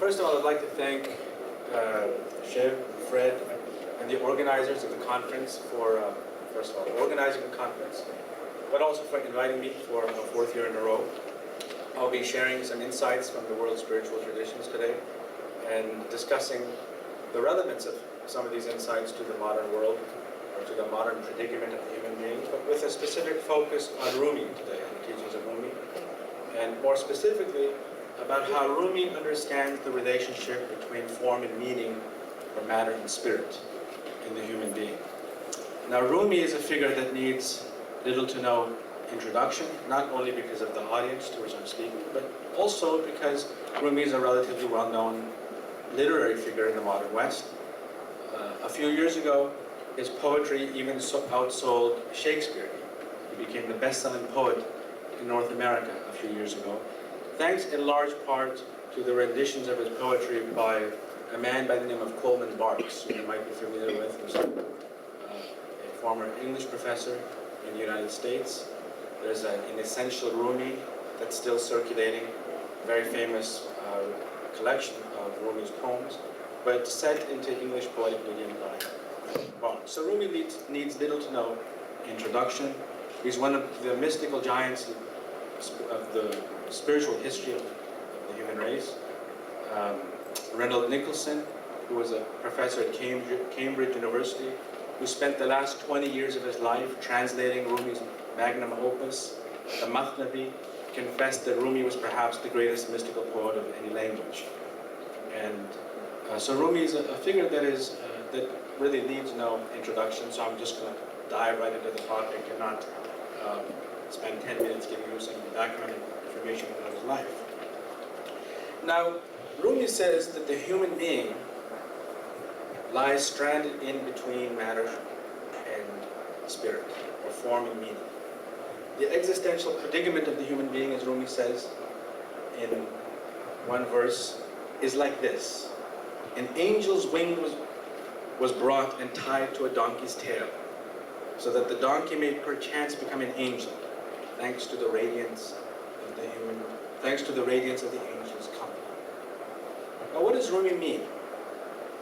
First of all, I'd like to thank Shiv, Fred, and the organizers of the conference for, first of all, organizing the conference, but also for inviting me for a fourth year in a row. I'll be sharing some insights from the world's spiritual traditions today and discussing the relevance of some of these insights to the modern world, or to the modern predicament of the human being, but with a specific focus on Rumi today, on the teachings of Rumi, and more specifically, about how Rumi understands the relationship between form and meaning, or matter and spirit, in the human being. Now, Rumi is a figure that needs little to no introduction, not only because of the audience to which I'm speaking, but also because Rumi is a relatively well-known literary figure in the modern West. A few years ago, his poetry even outsold Shakespeare. He became the best-selling poet in North America a few years ago, thanks in large part to the renditions of his poetry by a man by the name of Coleman Barks, who you might be familiar with, who's a former English professor in the United States. There's an essential Rumi that's still circulating, a very famous collection of Rumi's poems, but set into English poetic medium by Barks. So Rumi needs little to no introduction. He's one of the mystical giants of the spiritual history of the human race. Reynold Nicholson, who was a professor at Cambridge University, who spent the last 20 years of his life translating Rumi's magnum opus, the Mathnavi, confessed that Rumi was perhaps the greatest mystical poet of any language. And so Rumi is a figure that really needs no introduction, so I'm just going to dive right into the topic and not spend 10 minutes giving you some background information about his life. Now, Rumi says that the human being lies stranded in between matter and spirit, or form and meaning. The existential predicament of the human being, as Rumi says in one verse, is like this. An angel's wing was brought and tied to a donkey's tail, so that the donkey may perchance become an angel, thanks to the radiance of the angel's company. Now, what does Rumi mean?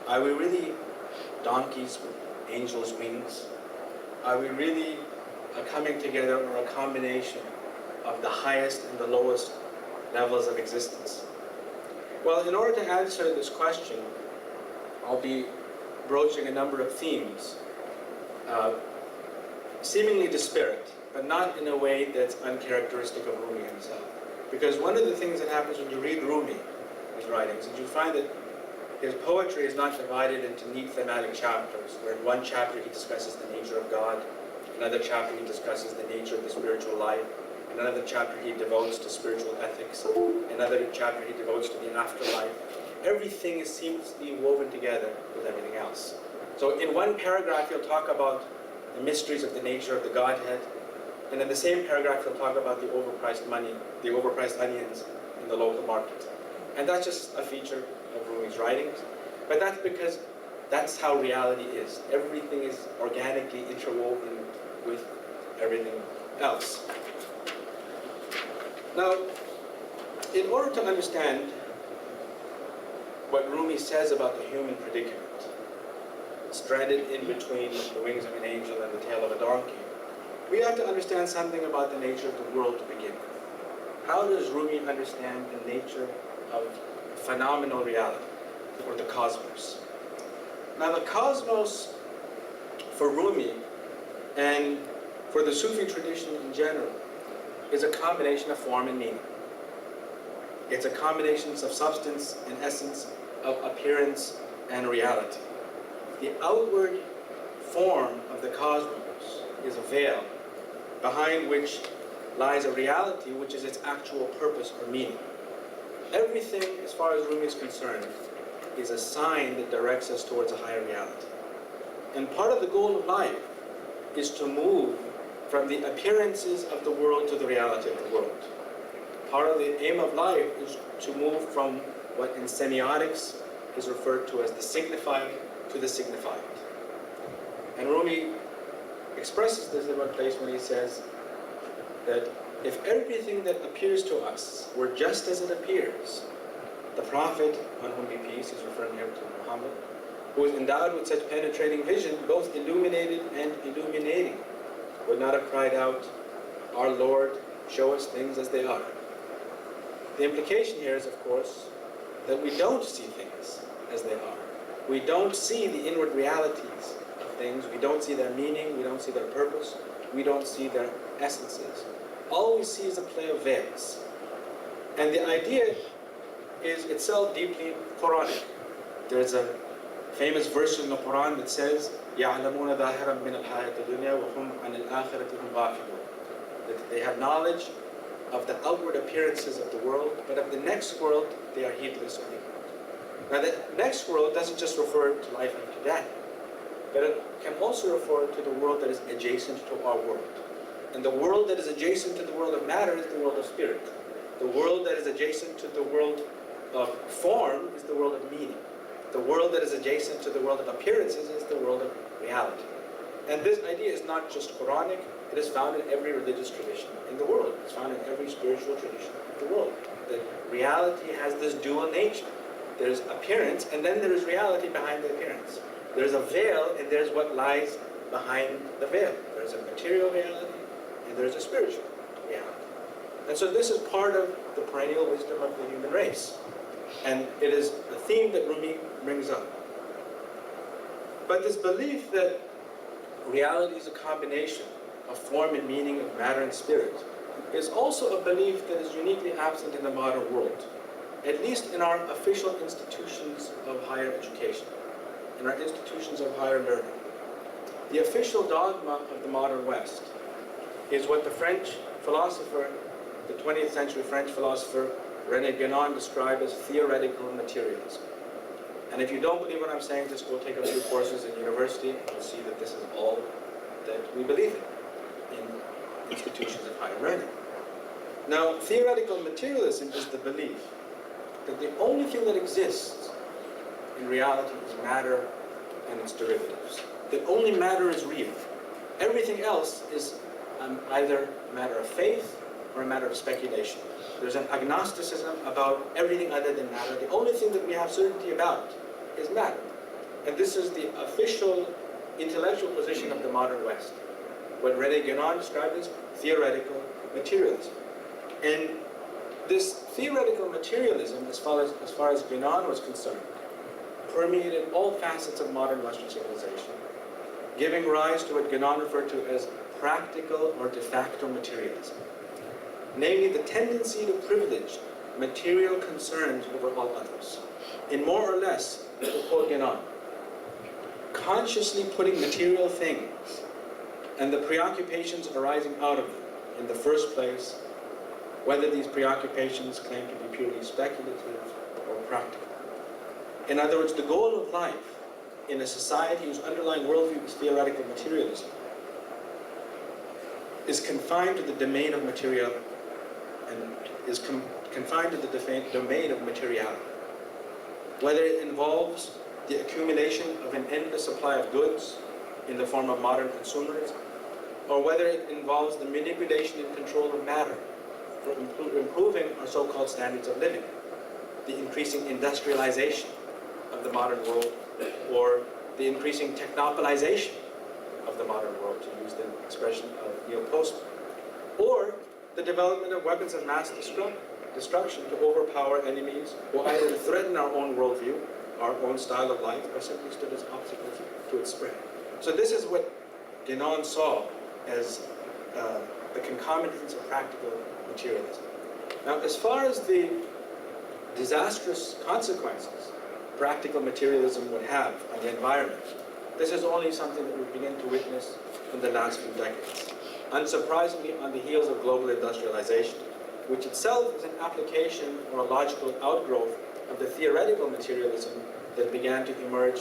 Are we really donkeys with angels' wings? Are we really a coming together or a combination of the highest and the lowest levels of existence? Well, in order to answer this question, I'll be broaching a number of themes, seemingly disparate, but not in a way that's uncharacteristic of Rumi himself. Because one of the things that happens when you read Rumi, his writings, is you find that his poetry is not divided into neat thematic chapters, where in one chapter he discusses the nature of God, another chapter he discusses the nature of the spiritual life, another chapter he devotes to spiritual ethics, another chapter he devotes to the afterlife. Everything is seamlessly woven together with everything else. So in one paragraph he'll talk about the mysteries of the nature of the Godhead, and in the same paragraph he'll talk about the overpriced money, the overpriced onions in the local market. And that's just a feature of Rumi's writings, but that's because that's how reality is. Everything is organically interwoven with everything else. Now, in order to understand what Rumi says about the human predicament, stranded in between the wings of an angel and the tail of a donkey, we have to understand something about the nature of the world to begin with. How does Rumi understand the nature of phenomenal reality, or the cosmos? Now, the cosmos for Rumi and for the Sufi tradition in general is a combination of form and meaning. It's a combination of substance and essence, of appearance and reality. The outward form of the cosmos is a veil behind which lies a reality which is its actual purpose or meaning. Everything, as far as Rumi is concerned, is a sign that directs us towards a higher reality. And part of the goal of life is to move from the appearances of the world to the reality of the world. Part of the aim of life is to move from what in semiotics is referred to as the signified to the signified. And Rumi expresses this in one place when he says that if everything that appears to us were just as it appears, the Prophet, on whom be peace, he's referring here to Muhammad, who was endowed with such penetrating vision, both illuminated and illuminating, would not have cried out, "Our Lord, show us things as they are." The implication here is, of course, that we don't see things as they are. We don't see the inward realities of things. We don't see their meaning. We don't see their purpose. We don't see their essences. All we see is a play of veils. And the idea is itself deeply Quranic. There's a famous verse in the Quran that says, يَعْلَمُونَ ظَاهِرًا مِنَ الْحَيَاةِ الدُّنْيَا وَهُمْ عَنِ الْآخِرَةِ هُمْ غَافِلُونَ. That they have knowledge of the outward appearances of the world, but of the next world, they are heedless or ignorant. Now, the next world doesn't just refer to life after death, but it can also refer to the world that is adjacent to our world. And the world that is adjacent to the world of matter is the world of spirit. The world that is adjacent to the world of form is the world of meaning. The world that is adjacent to the world of appearances is the world of reality. And this idea is not just Quranic, it is found in every religious tradition in the world. It's found in every spiritual tradition of the world. That reality has this dual nature. There's appearance, and then there is reality behind the appearance. There's a veil, and there's what lies behind the veil. There's a material reality, and there's a spiritual reality. And so this is part of the perennial wisdom of the human race. And it is a theme that Rumi brings up. But this belief that reality is a combination of form and meaning, of matter and spirit, is also a belief that is uniquely absent in the modern world, at least in our official institutions of higher education, in our institutions of higher learning. The official dogma of the modern West is what the French philosopher, the 20th century French philosopher Reynold Nicholson described as theoretical materialism. And if you don't believe what I'm saying, just go take a few courses in university and you'll see that this is all that we believe in institutions of higher learning. Now, theoretical materialism is the belief that the only thing that exists in reality is matter and its derivatives. That only matter is real. Everything else is either a matter of faith or a matter of speculation. There's an agnosticism about everything other than matter. The only thing that we have certainty about is matter. And this is the official intellectual position of the modern West. What Reynold Nicholson described as theoretical materialism. And this theoretical materialism, as far as Nicholson was concerned, permeated all facets of modern Western civilization, giving rise to what Nicholson referred to as practical or de facto materialism. Namely, the tendency to privilege material concerns over all others. In more or less, to quote Nicholson, consciously putting material things and the preoccupations arising out of them in the first place, whether these preoccupations claim to be purely speculative or practical. In other words, the goal of life in a society whose underlying worldview is theoretical materialism is confined to the domain of material and is confined to the domain of materiality. Whether it involves the accumulation of an endless supply of goods in the form of modern consumerism, or whether it involves the manipulation and control of matter for improving our so-called standards of living, the increasing industrialization of the modern world, or the increasing technopolization of the modern world, to use the expression of Neil Postman, or the development of weapons of mass destruction to overpower enemies who either threaten our own worldview, our own style of life, or simply stood as obstacles to its spread. So this is what Nicholson saw as the concomitants of practical materialism. Now, as far as the disastrous consequences practical materialism would have on the environment, this is only something that we begin to witness in the last few decades. Unsurprisingly, on the heels of global industrialization, which itself is an application or a logical outgrowth of the theoretical materialism that began to emerge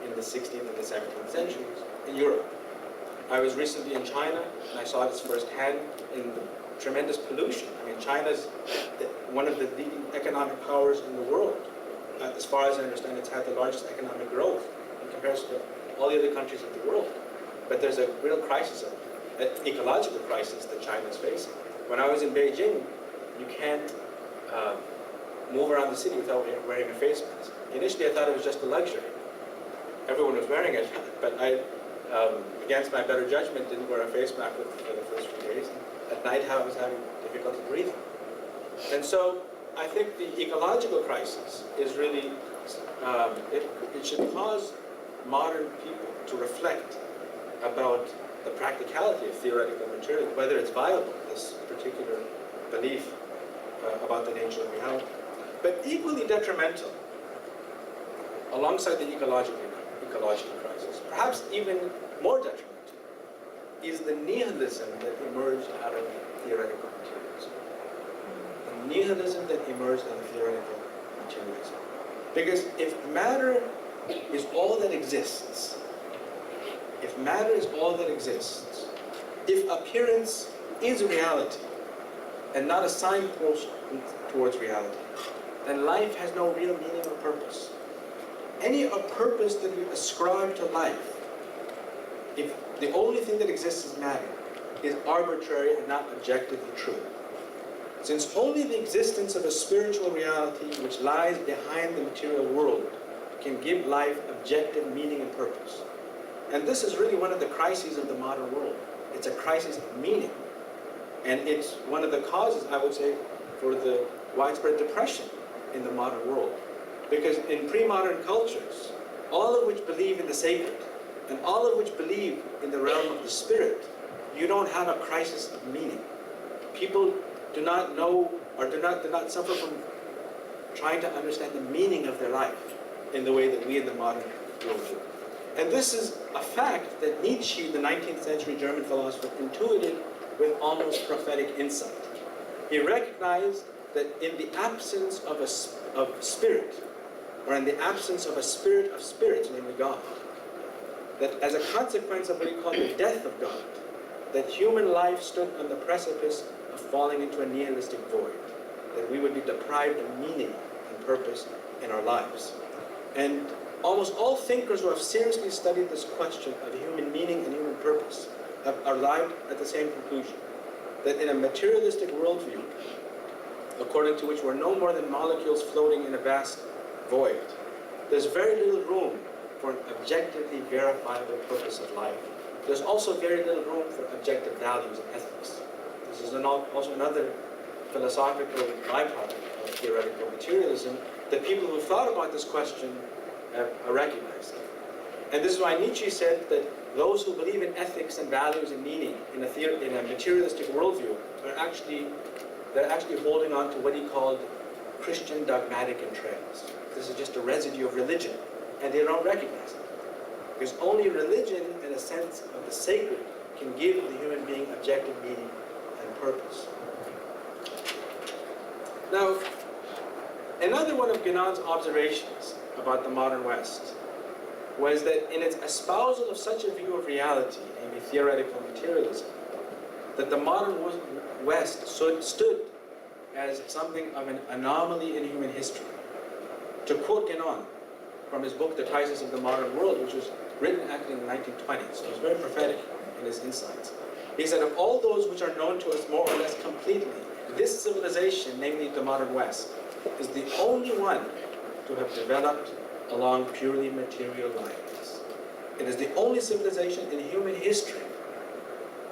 in the 16th and the 17th centuries in Europe. I was recently in China, and I saw this firsthand in the tremendous pollution. I mean, China's one of the leading economic powers in the world. As far as I understand, it's had the largest economic growth in comparison to all the other countries of the world. But there's a real crisis, an ecological crisis that China is facing. When I was in Beijing, you can't move around the city without wearing a face mask. Initially, I thought it was just a luxury. Everyone was wearing it, but I, against my better judgment, didn't wear a face mask for the first few days. At night, I was having difficulty breathing. And so, I think the ecological crisis is really, it should cause modern people to reflect about the practicality of theoretical material, whether it's viable, this particular belief about the nature of reality. But equally detrimental, alongside the ecological crisis, perhaps even more detrimental, is the nihilism that emerged out of theoretical materialism. The nihilism that emerged out of theoretical materialism. Because if matter is all that exists, if appearance is reality and not a signpost towards reality, then life has no real meaning or purpose. Any purpose that we ascribe to life, if the only thing that exists is matter, is arbitrary and not objectively true. Since only the existence of a spiritual reality which lies behind the material world can give life objective meaning and purpose. And this is really one of the crises of the modern world. It's a crisis of meaning. And it's one of the causes, I would say, for the widespread depression in the modern world. Because in pre-modern cultures, all of which believe in the sacred, and all of which believe in the realm of the spirit, you don't have a crisis of meaning. People do not know, or do not suffer from trying to understand the meaning of their life in the way that we in the modern world do. And this is a fact that Nietzsche, the 19th century German philosopher, intuited with almost prophetic insight. He recognized that in the absence of spirit, or in the absence of a spirit of spirits, namely God, that as a consequence of what he called the death of God, that human life stood on the precipice of falling into a nihilistic void, that we would be deprived of meaning and purpose in our lives. And almost all thinkers who have seriously studied this question of human meaning and human purpose have arrived at the same conclusion, that in a materialistic worldview, according to which we're no more than molecules floating in a vast void, there's very little room for an objectively verifiable purpose of life. There's also very little room for objective values and ethics. This is also another philosophical byproduct of theoretical materialism that people who thought about this question have recognized. And this is why Nietzsche said that those who believe in ethics and values and meaning in a materialistic worldview are actually holding on to what he called Christian dogmatic entrails. This is just a residue of religion, and they don't recognize it. Because only religion and a sense of the sacred can give the human being objective meaning and purpose. Now, another one of Guénon's observations about the modern West was that in its espousal of such a view of reality, namely theoretical materialism, that the modern West stood as something of an anomaly in human history. To quote Guénon from his book, The Crisis of the Modern World, which was written actually in the 1920s, so it was very prophetic in his insights. He said, of all those which are known to us more or less completely, this civilization, namely the modern West, is the only one to have developed along purely material lines. It is the only civilization in human history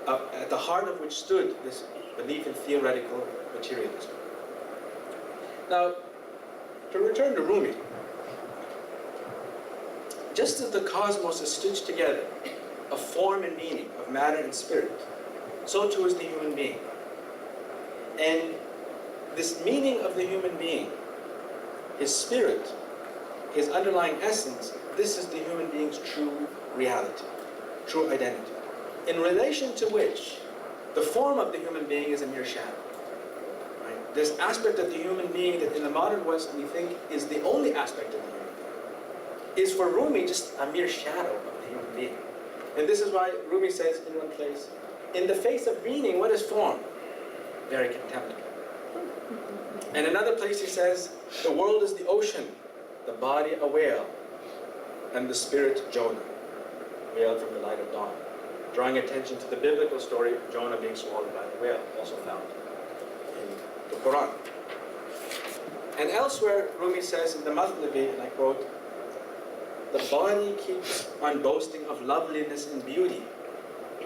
at the heart of which stood this belief in theoretical materialism. Now, to return to Rumi, just as the cosmos is stitched together of form and meaning, of matter and spirit, so too is the human being. And this meaning of the human being, his spirit, his underlying essence, this is the human being's true reality, true identity, in relation to which the form of the human being is a mere shadow. Right? This aspect of the human being that in the modern West we think is the only aspect of the human being, is for Rumi just a mere shadow of the human being. And this is why Rumi says in one place, in the face of meaning, what is form? Very contemptible. And another place he says, the world is the ocean, the body a whale, and the spirit Jonah, veiled from the light of dawn, drawing attention to the biblical story of Jonah being swallowed by the whale, also found in the Quran. And elsewhere, Rumi says in the Mathnavi, and I quote, "The body keeps on boasting of loveliness and beauty,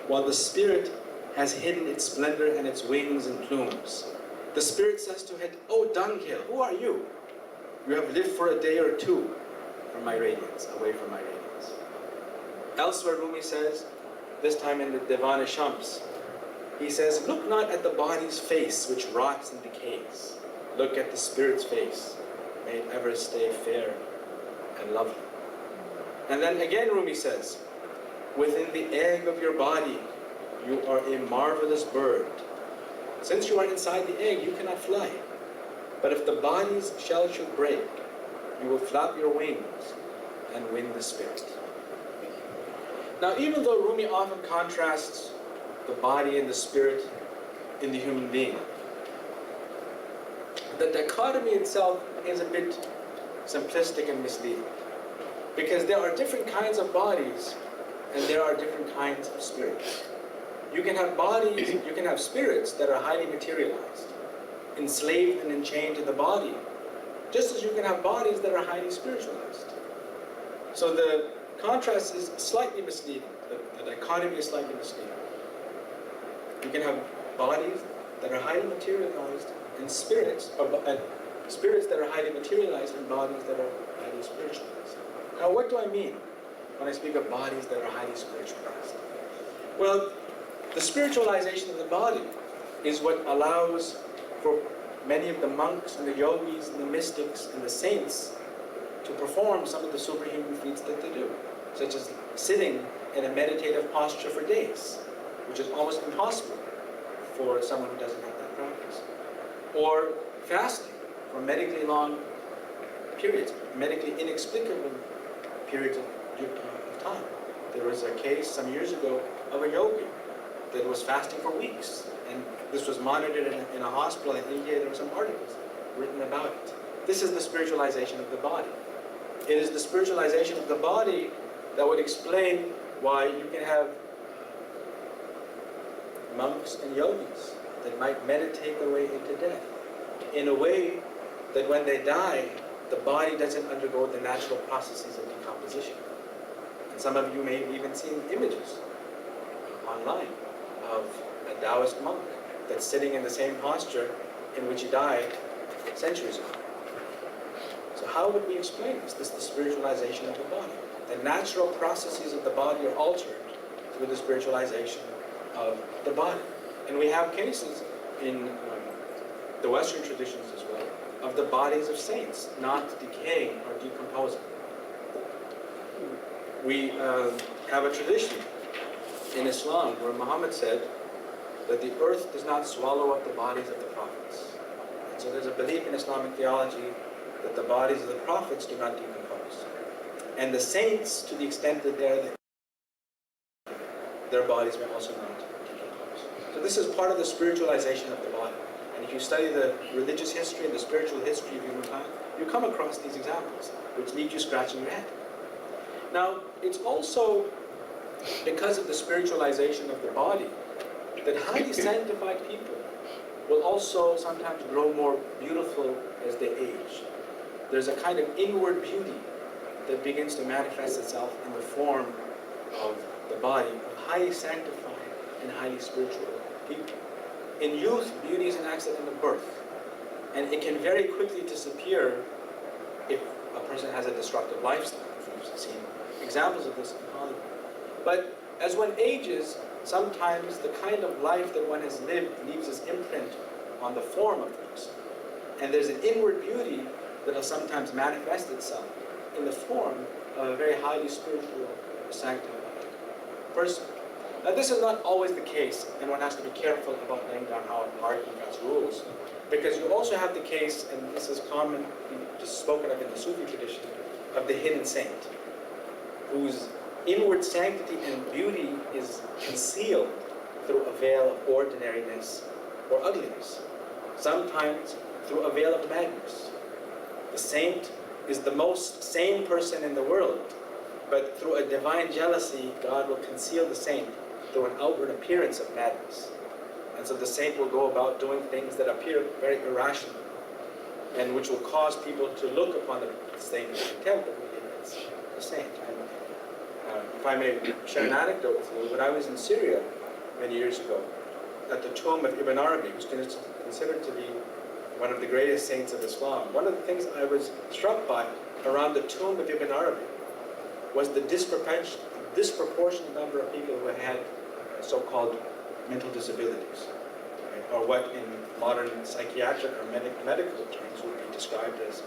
while the spirit has hidden its splendor and its wings and plumes. The spirit says to it, 'O dunghill, who are you? You have lived for a day or two from my radiance, away from my radiance.'" Elsewhere, Rumi says, this time in the Divan-e-Shams, he says, "Look not at the body's face which rots and decays. Look at the spirit's face, may it ever stay fair and lovely." And then again Rumi says, "Within the egg of your body, you are a marvelous bird. Since you are inside the egg, you cannot fly. But if the body's shell should break, you will flap your wings and win the spirit." Now, even though Rumi often contrasts the body and the spirit in the human being, the dichotomy itself is a bit simplistic and misleading. Because there are different kinds of bodies and there are different kinds of spirits. You can have bodies, you can have spirits that are highly materialized, enslaved and enchained to the body, just as you can have bodies that are highly spiritualized. So the contrast is slightly misleading. The dichotomy is slightly misleading. You can have bodies that are highly materialized and spirits that are highly materialized and bodies that are highly spiritualized. Now, what do I mean when I speak of bodies that are highly spiritualized? Well, the spiritualization of the body is what allows for many of the monks and the yogis and the mystics and the saints to perform some of the superhuman feats that they do, such as sitting in a meditative posture for days, which is almost impossible for someone who doesn't have that practice. Or fasting for medically long periods, medically inexplicable periods of time. There was a case some years ago of a yogi that was fasting for weeks, and this was monitored in a hospital in India. There were some articles written about it. This is the spiritualization of the body. It is the spiritualization of the body that would explain why you can have monks and yogis that might meditate their way into death in a way that when they die, the body doesn't undergo the natural processes of decomposition. And some of you may have even seen images online of a Taoist monk that's sitting in the same posture in which he died centuries ago. So how would we explain this? This is the spiritualization of the body. The natural processes of the body are altered through the spiritualization of the body. And we have cases in the Western traditions as well of the bodies of saints not decaying or decomposing. We have a tradition in Islam where Muhammad said that the earth does not swallow up the bodies of the prophets. And so there's a belief in Islamic theology that the bodies of the prophets do not decompose. And the saints, to the extent that their bodies may also not decompose. So this is part of the spiritualization of the body. And if you study the religious history and the spiritual history of humankind, you come across these examples, which leave you scratching your head. Now, it's also because of the spiritualization of the body that highly sanctified people will also sometimes grow more beautiful as they age. There's a kind of inward beauty that begins to manifest itself in the form of the body of highly sanctified and highly spiritual people. In youth, beauty is an accident of birth, and it can very quickly disappear if a person has a destructive lifestyle. We've seen examples of this in Hollywood. But as one ages, sometimes the kind of life that one has lived leaves its imprint on the form of the person. And there's an inward beauty that will sometimes manifest itself in the form of a very highly spiritual, sanctified person. Now, this is not always the case, and one has to be careful about laying down hard and fast rules, because you also have the case, and this is common, just spoken of in the Sufi tradition, of the hidden saint, whose inward sanctity and beauty is concealed through a veil of ordinariness or ugliness, sometimes through a veil of madness. The saint is the most sane person in the world, but through a divine jealousy, God will conceal the saint through an outward appearance of madness. And so the saint will go about doing things that appear very irrational. and which will cause people to look upon the saint with contempt, but really it's the saint. And if I may share an anecdote with you, when I was in Syria many years ago, at the tomb of Ibn Arabi, who's considered to be one of the greatest saints of Islam, one of the things I was struck by around the tomb of Ibn Arabi was the disproportionate number of people who had so-called mental disabilities, right? Or what in modern psychiatric or medical terms would be described as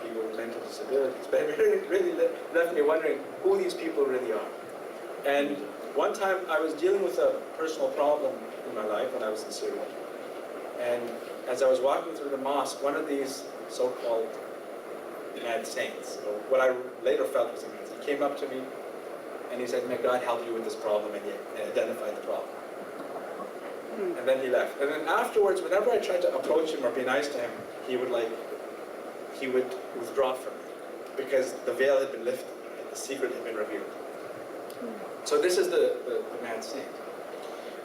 people with mental disabilities. But it really left me wondering who these people really are. And one time I was dealing with a personal problem in my life when I was in Syria. And as I was walking through the mosque, one of these so-called mad saints, or what I later felt was a mad saint, he came up to me and he said, "May God help you with this problem," and he identified the problem. And then he left. And then afterwards, whenever I tried to approach him or be nice to him, he would withdraw from me because the veil had been lifted and the secret had been revealed. So this is the mad saint.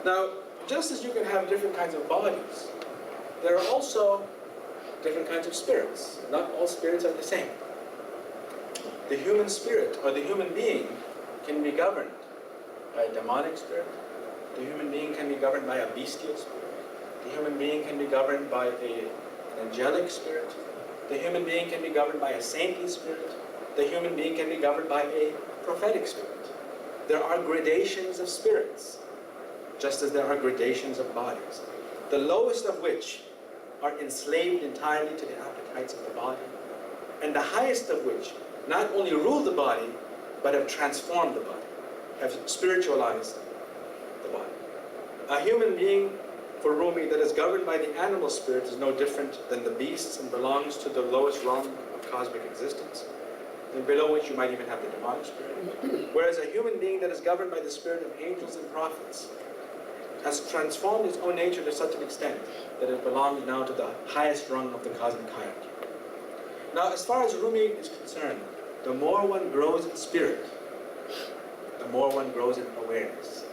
Now, just as you can have different kinds of bodies, there are also different kinds of spirits. Not all spirits are the same. The human spirit, or the human being, can be governed by a demonic spirit. The human being can be governed by a bestial spirit. The human being can be governed by an angelic spirit. The human being can be governed by a saintly spirit. The human being can be governed by a prophetic spirit. There are gradations of spirits, just as there are gradations of bodies, the lowest of which are enslaved entirely to the appetites of the body, and the highest of which not only rule the body, but have transformed the body, have spiritualized the body. A human being, for Rumi, that is governed by the animal spirit is no different than the beasts and belongs to the lowest rung of cosmic existence, and below which you might even have the demonic spirit. Whereas a human being that is governed by the spirit of angels and prophets has transformed its own nature to such an extent that it belongs now to the highest rung of the cosmic hierarchy. Now, as far as Rumi is concerned, the more one grows in spirit, the more one grows in awareness.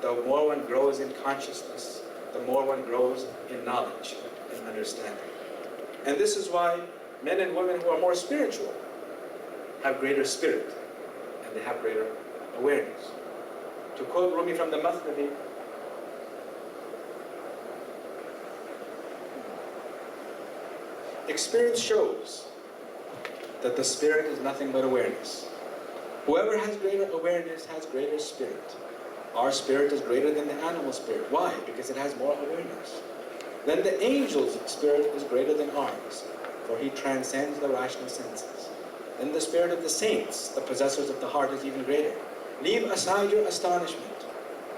The more one grows in consciousness, the more one grows in knowledge and understanding. And this is why men and women who are more spiritual have greater spirit, and they have greater awareness. To quote Rumi from the Mathnavi, experience shows that the spirit is nothing but awareness. Whoever has greater awareness has greater spirit. Our spirit is greater than the animal spirit. Why? Because it has more awareness. Then the angel's spirit is greater than ours, for he transcends the rational senses. Then the spirit of the saints, the possessors of the heart, is even greater. Leave aside your astonishment.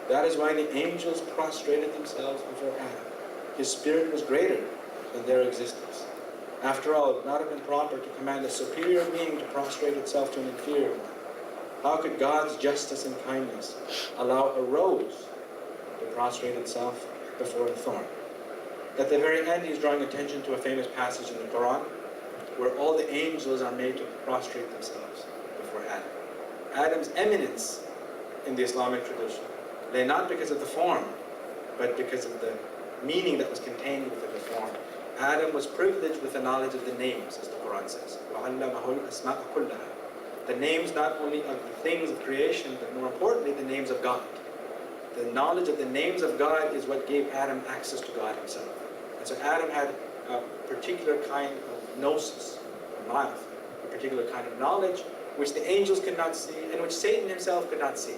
That is why the angels prostrated themselves before Adam. His spirit was greater than their existence. After all, it would not have been proper to command a superior being to prostrate itself to an inferior one. How could God's justice and kindness allow a rose to prostrate itself before a thorn? At the very end, he's drawing attention to a famous passage in the Quran where all the angels are made to prostrate themselves before Adam. Adam's eminence in the Islamic tradition lay not because of the form, but because of the meaning that was contained within the form. Adam was privileged with the knowledge of the names, as the Quran says. وَعَلَّمَهُ الْأَسْمَاءَ كُلَّهَا. The names not only of the things of creation, but more importantly, the names of God. The knowledge of the names of God is what gave Adam access to God himself. And so Adam had a particular kind of gnosis, or ma'af, a particular kind of knowledge, which the angels could not see, and which Satan himself could not see.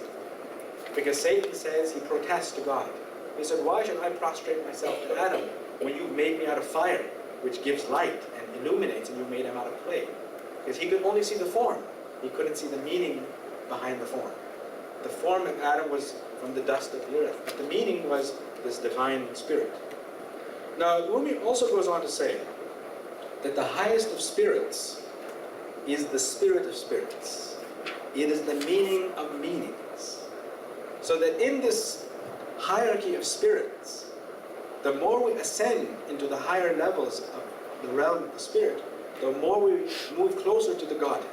Because Satan says, he protests to God. He said, why should I prostrate myself to Adam when you've made me out of fire, which gives light and illuminates, and you made him out of clay? Because he could only see the form. He couldn't see the meaning behind the form. The form of Adam was from the dust of the earth, but the meaning was this divine spirit. Now, Rumi also goes on to say that the highest of spirits is the spirit of spirits. It is the meaning of meanings. So that in this hierarchy of spirits, the more we ascend into the higher levels of the realm of the spirit, the more we move closer to the Godhead.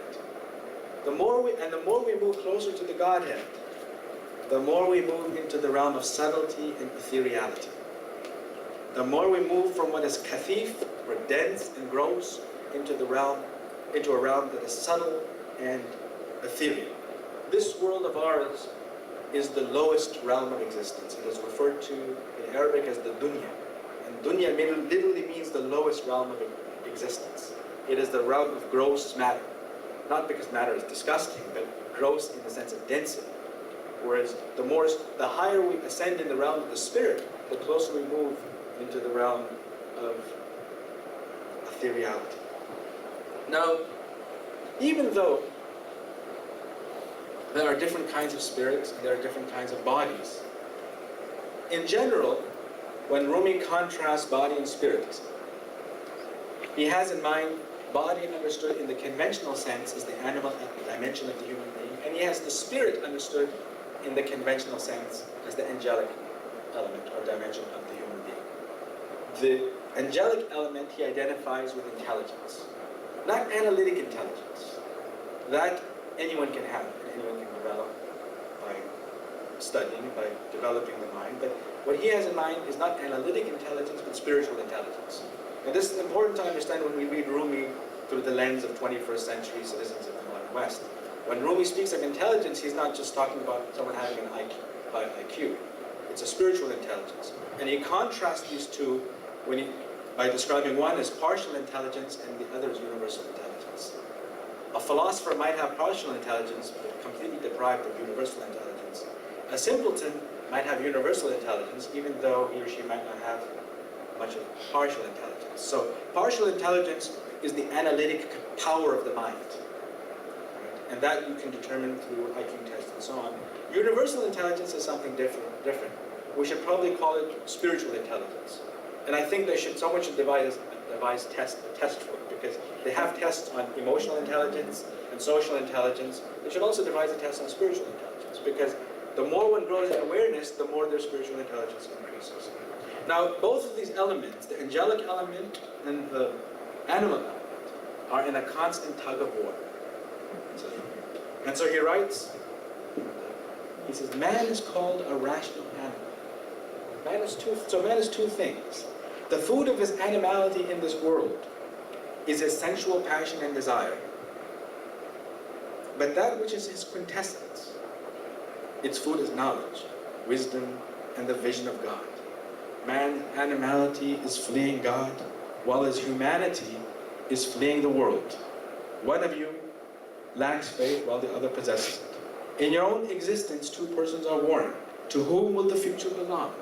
The more we move closer to the Godhead, the more we move into the realm of subtlety and ethereality. the more we move from what is kathif, or dense and gross, into a realm that is subtle and ethereal. This world of ours is the lowest realm of existence. It is referred to in Arabic as the dunya. And dunya literally means the lowest realm of existence. It is the realm of gross matter. Not because matter is disgusting, but gross in the sense of density. Whereas the higher we ascend in the realm of the spirit, the closer we move into the realm of ethereality. Now, even though there are different kinds of spirits and there are different kinds of bodies, in general, when Rumi contrasts body and spirit, he has in mind body understood in the conventional sense as the animal dimension of the human being, and he has the spirit understood in the conventional sense as the angelic element or dimension of the human being. The angelic element he identifies with intelligence, not analytic intelligence. That anyone can have, and anyone can develop by studying, by developing the mind. But what he has in mind is not analytic intelligence, but spiritual intelligence. And this is important to understand when we read Rumi through the lens of 21st century citizens of the modern West. When Rumi speaks of intelligence, he's not just talking about someone having an IQ. It's a spiritual intelligence. And he contrasts these two by describing one as partial intelligence and the other as universal intelligence. A philosopher might have partial intelligence, but completely deprived of universal intelligence. A simpleton might have universal intelligence, even though he or she might not have much of partial intelligence. So partial intelligence is the analytic power of the mind. Right? And that you can determine through IQ tests and so on. Universal intelligence is something different. We should probably call it spiritual intelligence. And I think someone should devise a test for it, because they have tests on emotional intelligence and social intelligence. They should also devise a test on spiritual intelligence, because the more one grows in awareness, the more their spiritual intelligence increases. Now, both of these elements, the angelic element and the animal element, are in a constant tug of war. And so he writes, he says, man is called a rational animal. Man is two things. The food of his animality in this world is his sensual passion and desire. But that which is his quintessence, its food is knowledge, wisdom, and the vision of God. Man's animality is fleeing God, while his humanity is fleeing the world. One of you lacks faith while the other possesses it. In your own existence, two persons are warring. To whom will the future belong?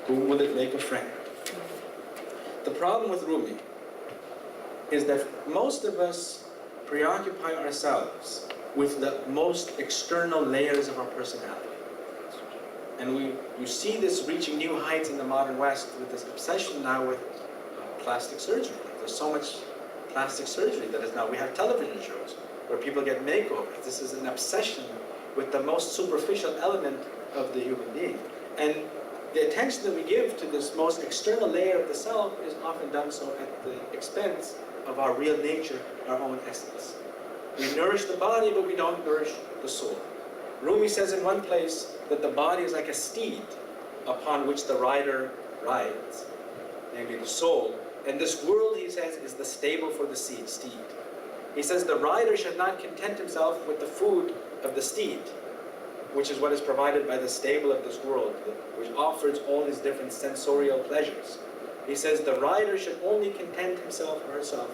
Whom will it make a friend? The problem with Rumi is that most of us preoccupy ourselves with the most external layers of our personality. And you see this reaching new heights in the modern West with this obsession now with plastic surgery. There's so much plastic surgery that is now, we have television shows where people get makeovers. This is an obsession with the most superficial element of the human being. And the attention that we give to this most external layer of the self is often done so at the expense of our real nature, our own essence. We nourish the body, but we don't nourish the soul. Rumi says in one place that the body is like a steed upon which the rider rides, namely the soul. And this world, he says, is the stable for the steed. He says the rider should not content himself with the food of the steed, which is what is provided by the stable of this world, which offers all these different sensorial pleasures. He says the rider should only content himself or herself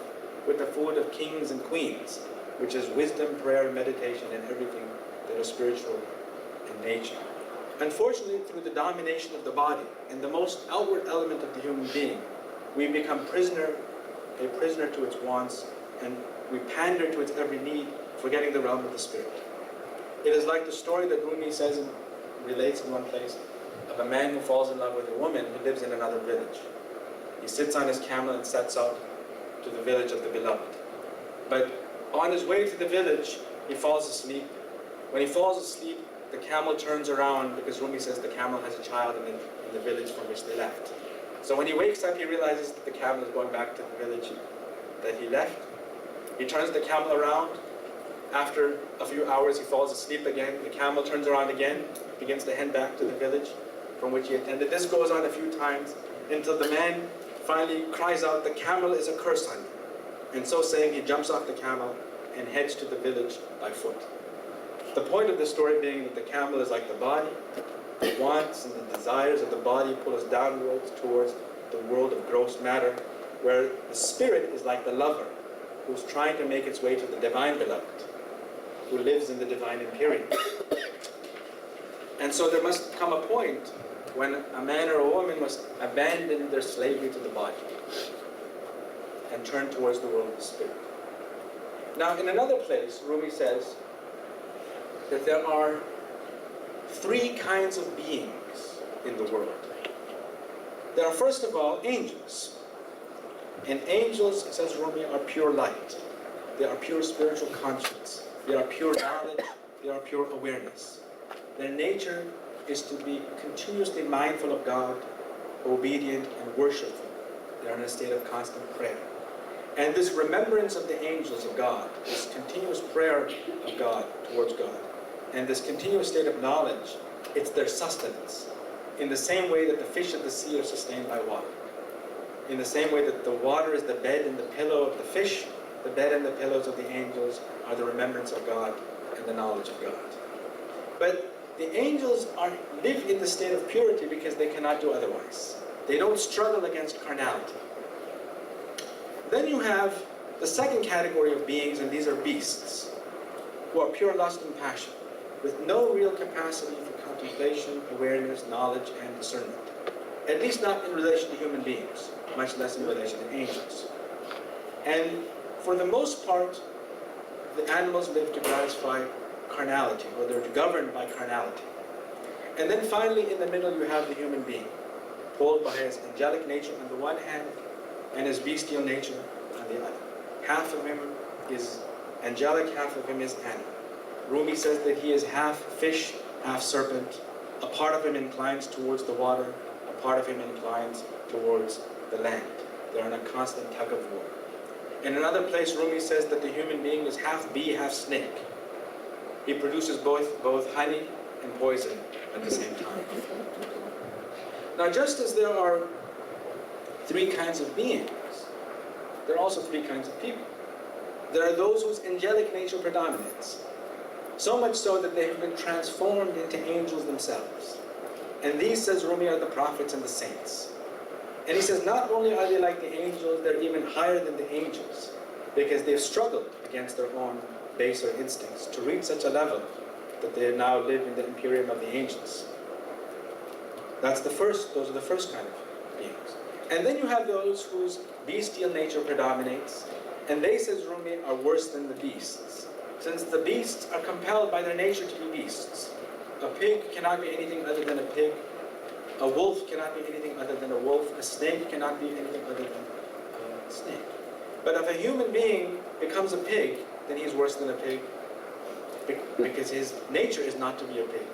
with the food of kings and queens, which is wisdom, prayer, meditation, and everything that is spiritual in nature. Unfortunately, through the domination of the body and the most outward element of the human being, we become a prisoner to its wants, and we pander to its every need, forgetting the realm of the spirit. It is like the story that Rumi says and relates in one place of a man who falls in love with a woman who lives in another village. He sits on his camel and sets out to the village of the beloved. But on his way to the village, he falls asleep. When he falls asleep, the camel turns around, because Rumi says the camel has a child in the village from which they left. So when he wakes up, he realizes that the camel is going back to the village that he left. He turns the camel around. After a few hours, he falls asleep again. The camel turns around again, begins to head back to the village from which he attended. This goes on a few times. until the man finally cries out, "The camel is a curse on you." And so saying, he jumps off the camel and heads to the village by foot. The point of the story being that the camel is like the body. The wants and the desires of the body pull us downwards towards the world of gross matter, where the spirit is like the lover who's trying to make its way to the divine beloved, who lives in the divine empyrean. And so there must come a point when a man or a woman must abandon their slavery to the body and turn towards the world of the spirit. Now, in another place, Rumi says that there are three kinds of beings in the world. There are, first of all, angels. And angels, says Rumi, are pure light. They are pure spiritual conscience. They are pure knowledge. They are pure awareness. Their nature is to be continuously mindful of God, obedient and worshipful. They are in a state of constant prayer. And this remembrance of the angels of God, this continuous prayer of God towards God, and this continuous state of knowledge, it's their sustenance. In the same way that the fish of the sea are sustained by water. In the same way that the water is the bed and the pillow of the fish, the bed and the pillows of the angels are the remembrance of God and the knowledge of God. But the angels live in the state of purity because they cannot do otherwise. They don't struggle against carnality. Then you have the second category of beings, and these are beasts, who are pure lust and passion, with no real capacity for contemplation, awareness, knowledge, and discernment. At least not in relation to human beings, much less in relation to angels. And for the most part, the animals live to gratify carnality, or they're governed by carnality. And then finally, in the middle, you have the human being, pulled by his angelic nature on the one hand, and his bestial nature on the other. Half of him is angelic, half of him is animal. Rumi says that he is half fish, half serpent. A part of him inclines towards the water, a part of him inclines towards the land. They're in a constant tug of war. In another place, Rumi says that the human being is half bee, half snake. He produces both honey and poison at the same time. Now, just as there are three kinds of beings, there are also three kinds of people. There are those whose angelic nature predominates, so much so that they have been transformed into angels themselves. And these, says Rumi, are the prophets and the saints. And he says not only are they like the angels, they're even higher than the angels, because they've struggled against their own baser instincts to reach such a level that they now live in the empyrean of the angels. Those are the first kind of beings. And then you have those whose bestial nature predominates, and they, says Rumi, are worse than the beasts, since the beasts are compelled by their nature to be beasts. A pig cannot be anything other than a pig. A wolf cannot be anything other than a wolf. A snake cannot be anything other than a snake. But if a human being becomes a pig, then he's worse than a pig, because his nature is not to be a pig.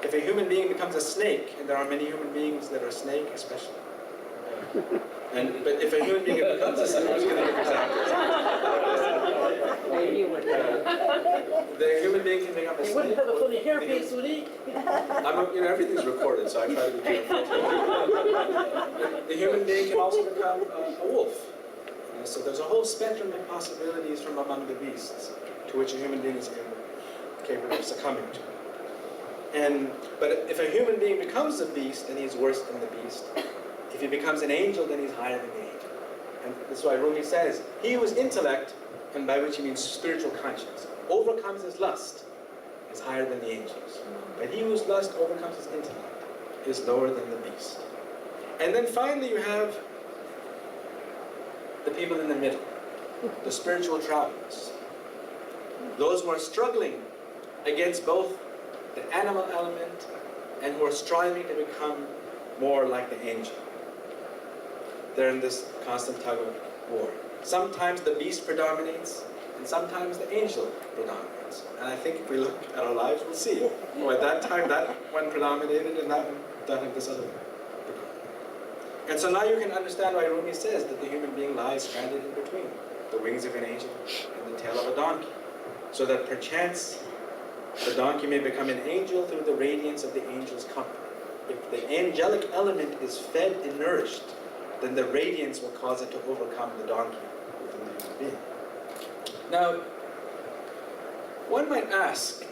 If a human being becomes a snake, and there are many human beings that are snake, especially. But if a human being becomes a snake, I'm just going to give examples. The human being can become a snake. He wouldn't have a funny hairpiece, would he? Everything's recorded, so I try to be careful. The human being can also become a wolf. So there's a whole spectrum of possibilities from among the beasts to which a human being is capable of succumbing to. But if a human being becomes a beast, then he's worse than the beast. If he becomes an angel, then he's higher than the angel. And that's why Rumi says, he whose intellect, and by which he means spiritual conscience, overcomes his lust, is higher than the angels. But he whose lust overcomes his intellect is lower than the beast. And then finally you have the people in the middle, the spiritual travelers. Those who are struggling against both the animal element and who are striving to become more like the angel. They're in this constant tug of war. Sometimes the beast predominates, and sometimes the angel predominates. And I think if we look at our lives, we'll see. Oh, at that time, that one predominated, and this other one predominated. And so now you can understand why Rumi says that the human being lies stranded in between the wings of an angel and the tail of a donkey, so that perchance the donkey may become an angel through the radiance of the angel's company. If the angelic element is fed and nourished then the radiance will cause it to overcome the donkey within the human being. Now, one might ask,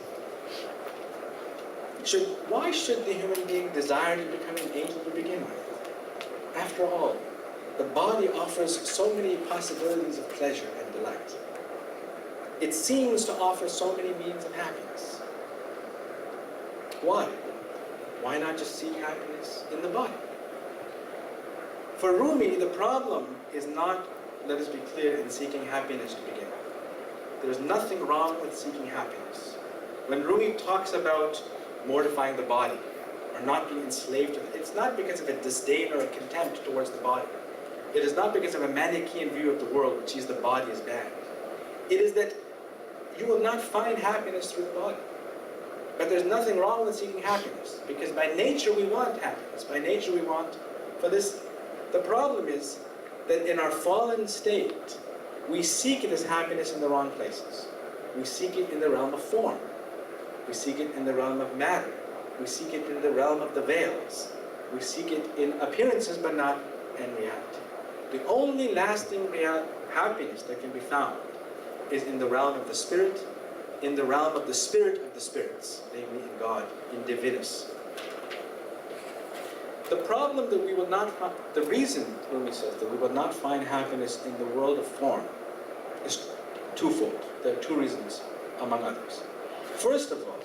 why should the human being desire to become an angel to begin with? After all, the body offers so many possibilities of pleasure and delight. It seems to offer so many means of happiness. Why? Why not just seek happiness in the body? For Rumi, the problem is not, let us be clear, in seeking happiness to begin with. There's nothing wrong with seeking happiness. When Rumi talks about mortifying the body, or not being enslaved to it, it's not because of a disdain or a contempt towards the body. It is not because of a Manichaean view of the world, which sees the body as bad. It is that you will not find happiness through the body. But there's nothing wrong with seeking happiness, because by nature we want happiness. By nature we want, for this, the problem is that in our fallen state, we seek this happiness in the wrong places. We seek it in the realm of form. We seek it in the realm of matter. We seek it in the realm of the veils. We seek it in appearances, but not in reality. The only lasting happiness that can be found is in the realm of the spirit, in the realm of the spirit of the spirits, namely in God, in divinus. The problem that we will not find, the reason, Rumi says, that we will not find happiness in the world of form is twofold. There are two reasons, among others. First of all,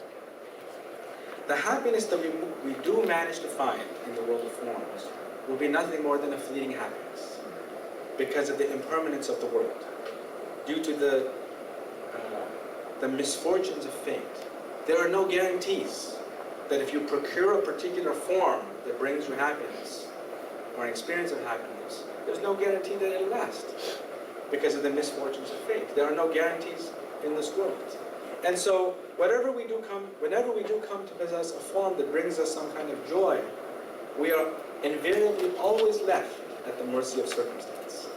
the happiness that we do manage to find in the world of forms will be nothing more than a fleeting happiness because of the impermanence of the world, due to the misfortunes of fate. There are no guarantees that if you procure a particular form that brings you happiness, or an experience of happiness, there's no guarantee that it'll last because of the misfortunes of fate. There are no guarantees in this world. And so, whenever we do come to possess a form that brings us some kind of joy, we are invariably always left at the mercy of circumstance.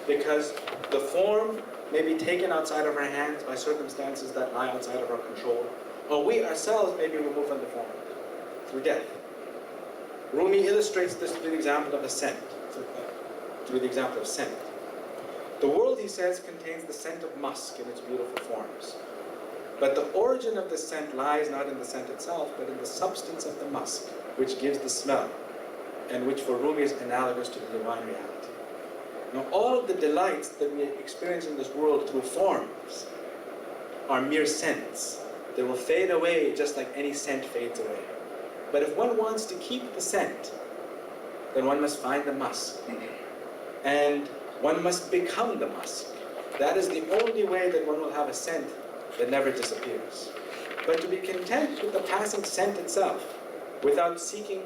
Because the form may be taken outside of our hands by circumstances that lie outside of our control, or we ourselves may be removed from the form through death. Rumi illustrates this through the example of a scent, through the example of scent. The world, he says, contains the scent of musk in its beautiful forms. But the origin of the scent lies not in the scent itself, but in the substance of the musk, which gives the smell, and which for Rumi is analogous to the divine reality. Now, all of the delights that we experience in this world through forms are mere scents. They will fade away just like any scent fades away. But if one wants to keep the scent, then one must find the musk. And one must become the musk. That is the only way that one will have a scent that never disappears. But to be content with the passing scent itself, without seeking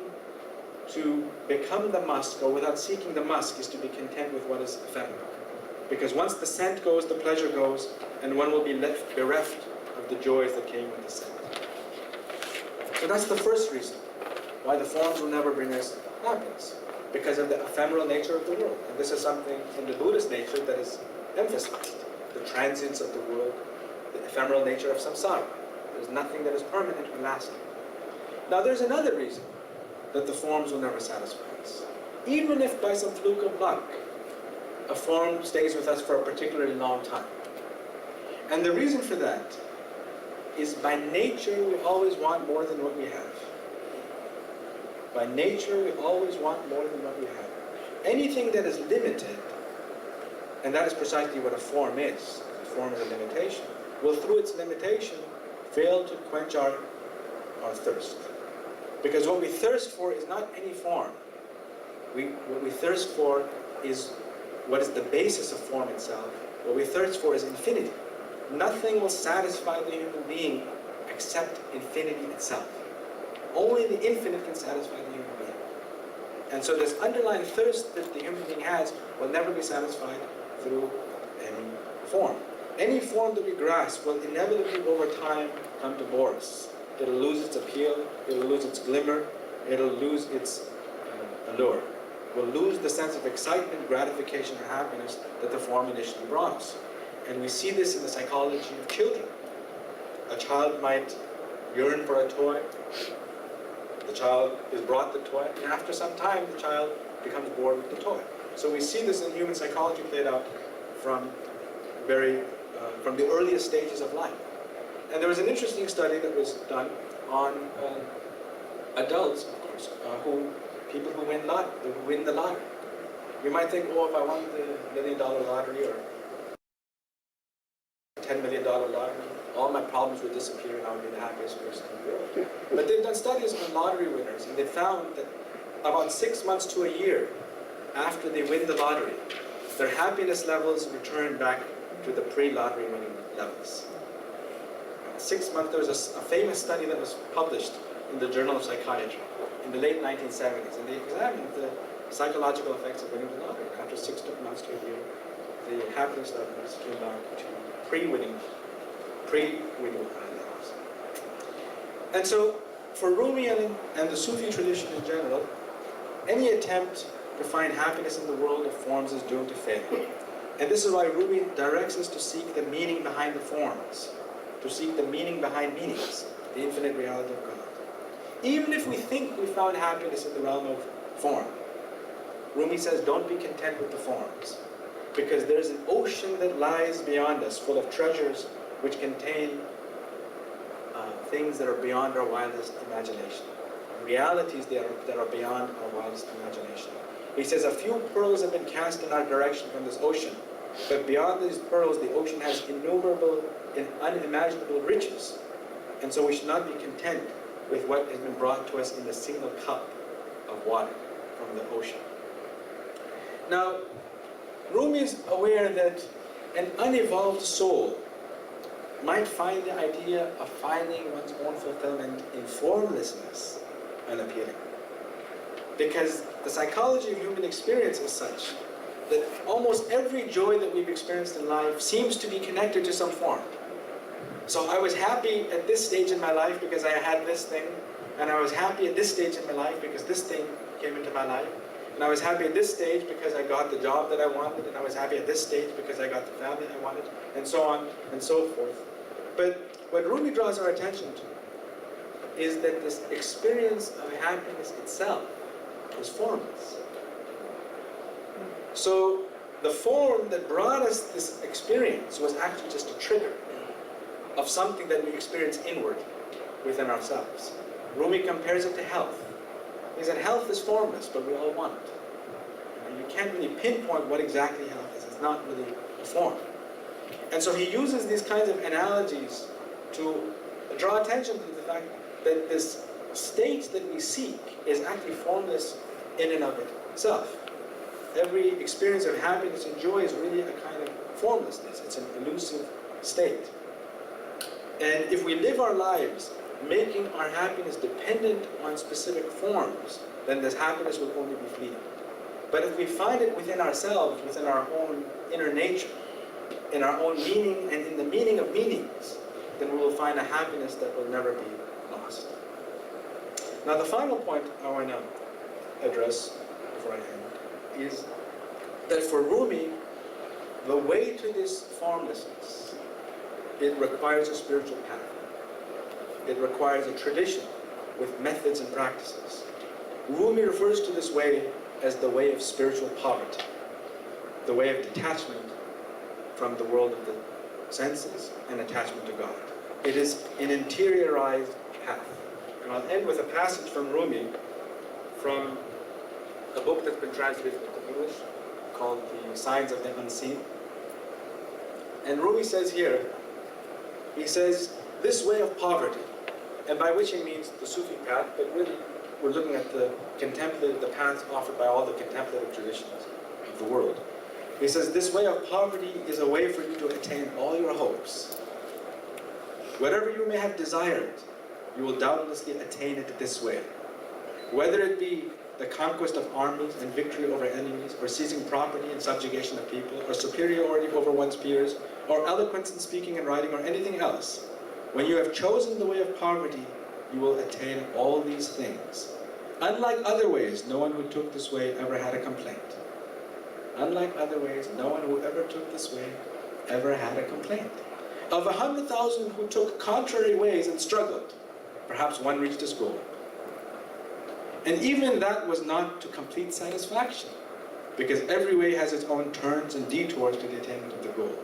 to become the musk, or without seeking the musk, is to be content with what is ephemeral. Because once the scent goes, the pleasure goes, and one will be left bereft of the joys that came with the scent. So that's the first reason why the forms will never bring us happiness, because of the ephemeral nature of the world. And this is something in the Buddhist nature that is emphasized. The transience of the world, the ephemeral nature of samsara. There's nothing that is permanent and lasting. Now there's another reason that the forms will never satisfy us. Even if by some fluke of luck, a form stays with us for a particularly long time. And the reason for that is by nature we always want more than what we have. By nature we always want more than what we have. Anything that is limited, and that is precisely what a form is, a form is a limitation, will through its limitation fail to quench our thirst. Because what we thirst for is not any form. What we thirst for is what is the basis of form itself. What we thirst for is infinity. Nothing will satisfy the human being except infinity itself. Only the infinite can satisfy the human being. And so this underlying thirst that the human being has will never be satisfied through any form. Any form that we grasp will inevitably over time come to bore us. It'll lose its appeal, it'll lose its glimmer, it'll lose its allure. We'll lose the sense of excitement, gratification, and happiness that the form initially brought us. And we see this in the psychology of children. A child might yearn for a toy. The child is brought the toy, and after some time the child becomes bored with the toy. So we see this in human psychology played out from from the earliest stages of life. And there was an interesting study that was done on adults, of course, people who win the lottery. You might think, oh, if I won the $1 million lottery or $10 million lottery, all my problems would disappear and I would be the happiest person in the world. But they've done studies on lottery winners, and they found that about 6 months to a year after they win the lottery, their happiness levels return back to the pre-lottery winning levels. 6 months, there was a famous study that was published in the Journal of Psychiatry in the late 1970s, and they examined the psychological effects of winning the lottery. After 6 months to a year, the happiness levels came back to pre-winning levels. And so, for Rumi and the Sufi tradition in general, any attempt to find happiness in the world of forms is doomed to fail. And this is why Rumi directs us to seek the meaning behind the forms, to seek the meaning behind meanings, the infinite reality of God. Even if we think we found happiness in the realm of form, Rumi says, don't be content with the forms, because there's an ocean that lies beyond us full of treasures which contain things that are beyond our wildest imagination, realities that are beyond our wildest imagination. He says, a few pearls have been cast in our direction from this ocean, but beyond these pearls, the ocean has innumerable and unimaginable riches. And so we should not be content with what has been brought to us in a single cup of water from the ocean. Now, Rumi is aware that an unevolved soul might find the idea of finding one's own fulfillment in formlessness unappealing. Because the psychology of human experience is such that almost every joy that we've experienced in life seems to be connected to some form. So I was happy at this stage in my life because I had this thing, and I was happy at this stage in my life because this thing came into my life, and I was happy at this stage because I got the job that I wanted, and I was happy at this stage because I got the family I wanted, and so on and so forth. But what Rumi draws our attention to is that this experience of happiness itself is formless. So the form that brought us this experience was actually just a trigger of something that we experience inward within ourselves. Rumi compares it to health. He said health is formless, but we all want it. And you can't really pinpoint what exactly health is. It's not really a form. And so he uses these kinds of analogies to draw attention to the fact that this state that we seek is actually formless in and of itself. Every experience of happiness and joy is really a kind of formlessness. It's an elusive state. And if we live our lives making our happiness dependent on specific forms, then this happiness will only be fleeting. But if we find it within ourselves, within our own inner nature, in our own meaning and in the meaning of meanings, then we will find a happiness that will never be lost. Now the final point I want to address before I end is that for Rumi, the way to this formlessness, it requires a spiritual path. It requires a tradition with methods and practices. Rumi refers to this way as the way of spiritual poverty, the way of detachment from the world of the senses and attachment to God. It is an interiorized path. And I'll end with a passage from Rumi from a book that's been translated into English called The Signs of the Unseen. And Rumi says here, he says, this way of poverty, and by which he means the Sufi path, but really we're looking at the paths offered by all the contemplative traditions of the world. He says, this way of poverty is a way for you to attain all your hopes. Whatever you may have desired, you will doubtlessly attain it this way. Whether it be the conquest of armies and victory over enemies, or seizing property and subjugation of people, or superiority over one's peers, or eloquence in speaking and writing, or anything else, when you have chosen the way of poverty, you will attain all these things. Unlike other ways, no one who took this way ever had a complaint. Unlike other ways, no one who ever took this way ever had a complaint. Of 100,000 who took contrary ways and struggled, perhaps one reached his goal. And even that was not to complete satisfaction. Because every way has its own turns and detours to the attainment of the goal.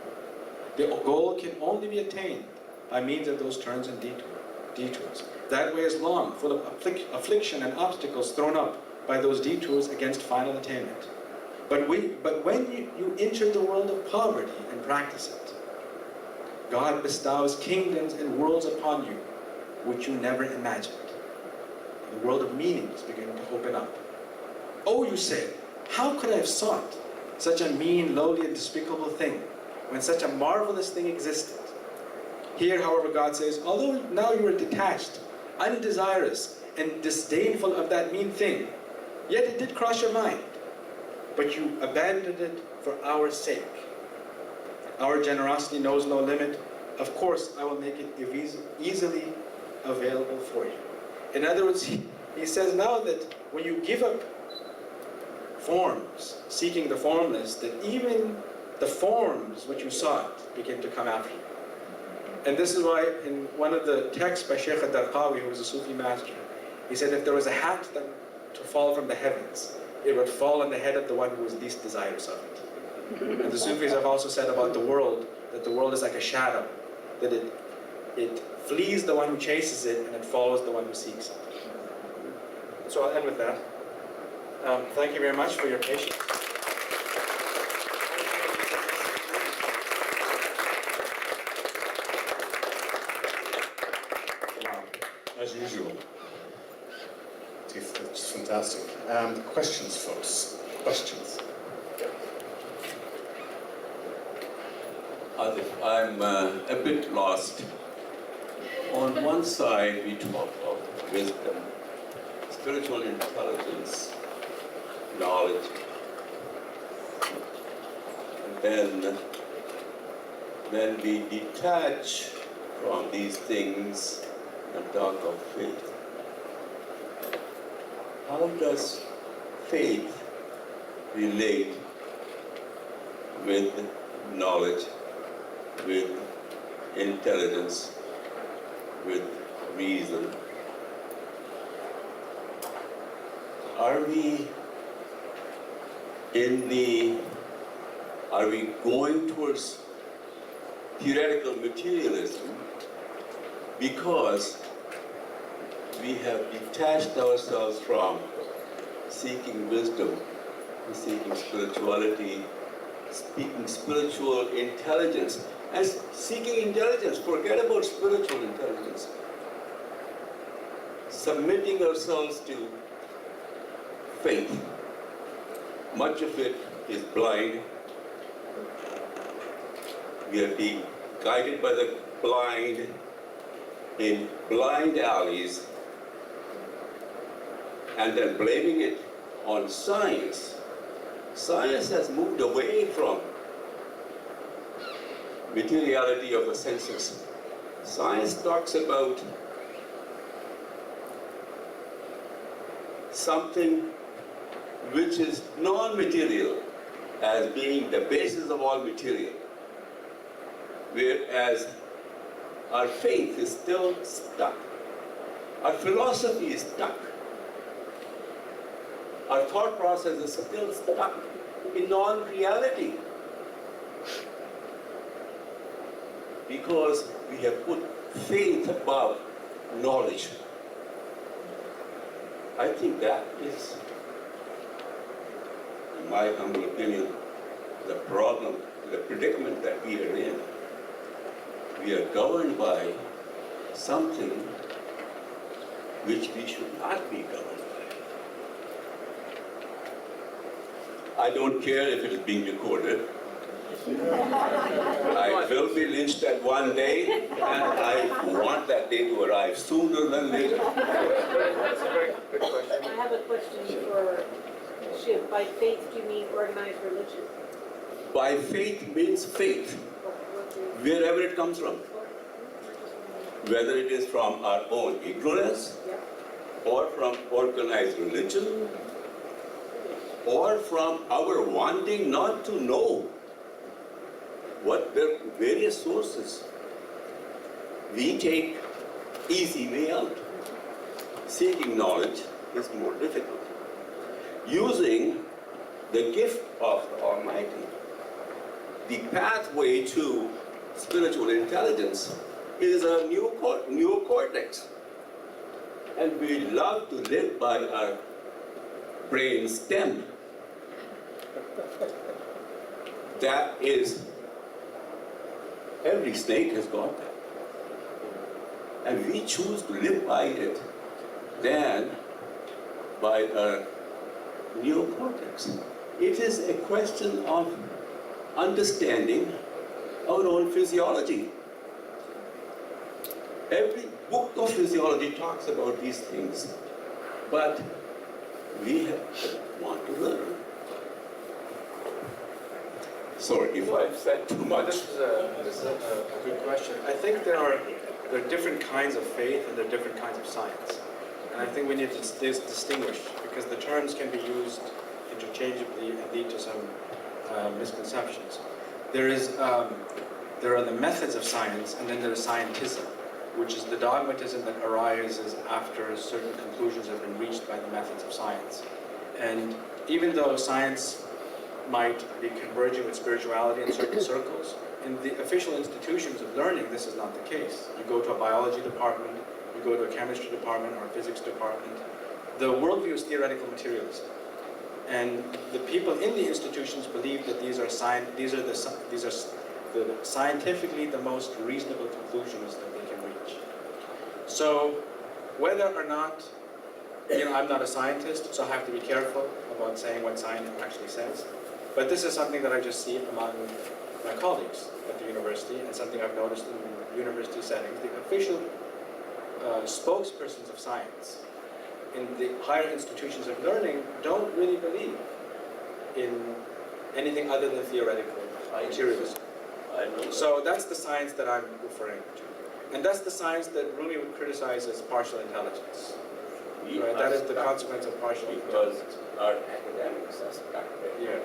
The goal can only be attained by means of those turns and detours. That way is long, full of affliction and obstacles thrown up by those detours against final attainment. But when you enter the world of poverty and practice it, God bestows kingdoms and worlds upon you which you never imagined. The world of meaning is beginning to open up. Oh, you say, how could I have sought such a mean, lowly, and despicable thing when such a marvelous thing existed? Here, however, God says, although now you are detached, undesirous, and disdainful of that mean thing, yet it did cross your mind. But you abandoned it for our sake. Our generosity knows no limit. Of course, I will make it easily available for you. In other words, he says now that when you give up forms, seeking the formless, that even the forms which you sought begin to come after you. And this is why in one of the texts by Shaykh al-Darqawi, who was a Sufi master, he said if there was a hat to fall from the heavens, it would fall on the head of the one who was least desirous of it. And the Sufis have also said about the world, that the world is like a shadow, that it flees the one who chases it, and it follows the one who seeks it. So I'll end with that. Thank you very much for your patience. Wow, as usual. It's fantastic. Questions, folks? Questions? I'm a bit lost. On one side, we talk of wisdom, spiritual intelligence, knowledge, and then we detach from these things and talk of faith. How does faith relate with knowledge, with intelligence, with reason? Are we going towards theoretical materialism because we have detached ourselves from seeking wisdom, seeking spirituality, seeking spiritual intelligence? And seeking intelligence, forget about spiritual intelligence. Submitting ourselves to faith. Much of it is blind. We are being guided by the blind in blind alleys and then blaming it on science. Science has moved away from materiality of the senses. Science talks about something which is non-material as being the basis of all material, whereas our faith is still stuck. Our philosophy is stuck. Our thought process is still stuck in non-reality. Because we have put faith above knowledge. I think that is, in my humble opinion, the problem, the predicament that we are in. We are governed by something which we should not be governed by. I don't care if it is being recorded. I will be lynched at one day, and I want that day to arrive sooner than later. That's a very good question. I have a question for Shiv. By faith, do you mean organized religion? By faith means faith, wherever it comes from. Whether it is from our own ignorance, or from organized religion, or from our wanting not to know what the various sources. We take easy way out. Seeking knowledge is more difficult. Using the gift of the Almighty. The pathway to spiritual intelligence is a neocortex. And we love to live by our brain stem. That is, every snake has got that. And we choose to live by it than by our neocortex. It is a question of understanding our own physiology. Every book of physiology talks about these things, but we want to learn. Sorry if I've said too much. This is a good question. I think there are different kinds of faith and there are different kinds of science. And I think we need to distinguish, because the terms can be used interchangeably and lead to some misconceptions. There are the methods of science, and then there is scientism, which is the dogmatism that arises after certain conclusions have been reached by the methods of science. And even though science might be converging with spirituality in certain circles, in the official institutions of learning, this is not the case. You go to a biology department, you go to a chemistry department or a physics department. The worldview is theoretical materialism. And the people in the institutions believe that these are scientifically the most reasonable conclusions that they can reach. So whether or not, I'm not a scientist, so I have to be careful about saying what science actually says. But this is something that I just see among my colleagues at the university, and something I've noticed in university settings. The official spokespersons of science in the higher institutions of learning don't really believe in anything other than theoretical materialism. So that's the science that I'm referring to. And that's the science that Rumi would criticize as partial intelligence. Right? That is the consequence of partial intelligence. Our academics are stuck there. Yeah.